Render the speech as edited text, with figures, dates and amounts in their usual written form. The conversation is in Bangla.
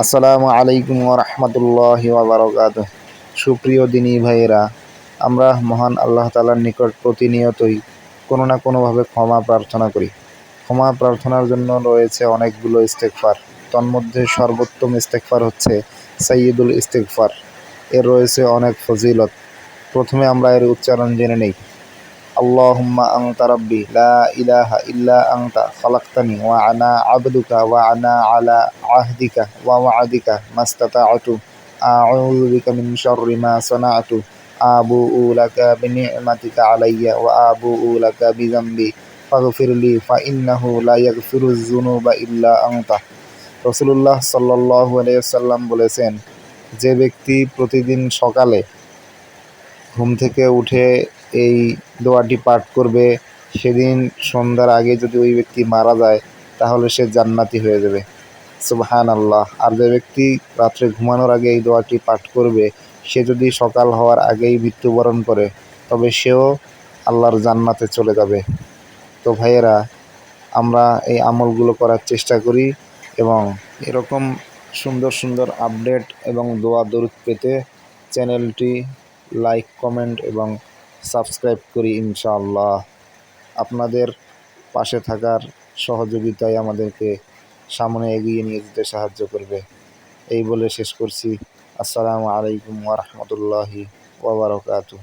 আসসালামু আলাইকুম ওয়া রাহমাতুল্লাহি ওয়া বারাকাতুহু। সুপ্রিয় দিনী ভাইয়েরা, আমরা মহান আল্লাহ তাআলার নিকট প্রতিনিয়তই কোনো না কোনোভাবে ক্ষমা প্রার্থনা করি। ক্ষমা প্রার্থনার জন্য রয়েছে অনেকগুলো ইস্তেগফার। তন্মধ্যে সর্বোত্তম ইস্তেগফার হচ্ছে সাইয়্যিদুল ইস্তেগফার। এর রয়েছে অনেক ফজিলত। প্রথমে আমরা এর উচ্চারণ জেনে নেই। আল্লাহুম্মা আনতা রাব্বি লা ইলাহা ইল্লা আনতা খালাকতানি ওয়া আনা আবদুকা ওয়া আনা আলা আহদিকা ওয়া ওয়া'দিকা মাস্তাতা'তু আউযু বিকা মিন শাররি মা সানা'তু আবুউ লাকা বিনি'মাতিকা আলাইয়া ওয়া আবুউ লাকা বিযামবি ফাগফিরলি ফাইন্নাহু লা ইয়াগফিরুয যুনুবা ইল্লা আনতা। রাসূলুল্লাহ সাল্লাল্লাহু আলাইহি ওয়াসাল্লাম বলেছেন, যে ব্যক্তি প্রতিদিন সকালে ঘুম থেকে উঠে এই দোয়াটি পাঠ করবে, সেদিন সন্ধ্যার আগে যদি ওই ব্যক্তি মারা যায় তাহলে সে জান্নাতি হয়ে যাবে। সুবহানাল্লাহ। আর যে ব্যক্তি রাত্রে ঘুমানোর আগে এই দোয়াটি পাঠ করবে, সে যদি সকাল হওয়ার আগেই মৃত্যুবরণ করে তবে সেও আল্লাহর জান্নাতে চলে যাবে। তো ভাইয়েরা, আমরা এই আমলগুলো করার চেষ্টা করি এবং এরকম সুন্দর সুন্দর আপডেট এবং দোয়া দরুদ পেতে চ্যানেলটি লাইক, কমেন্ট এবং সাবস্ক্রাইব করি ইনশাআল্লাহ। আপনাদের পাশে থাকার সহযোগিতায় আমাদেরকে সামনে এগিয়ে নিয়ে যেতে সাহায্য করবে। এই বলে শেষ করছি। আসসালামু আলাইকুম ওয়া রাহমাতুল্লাহি ওয়া বারাকাতুহু।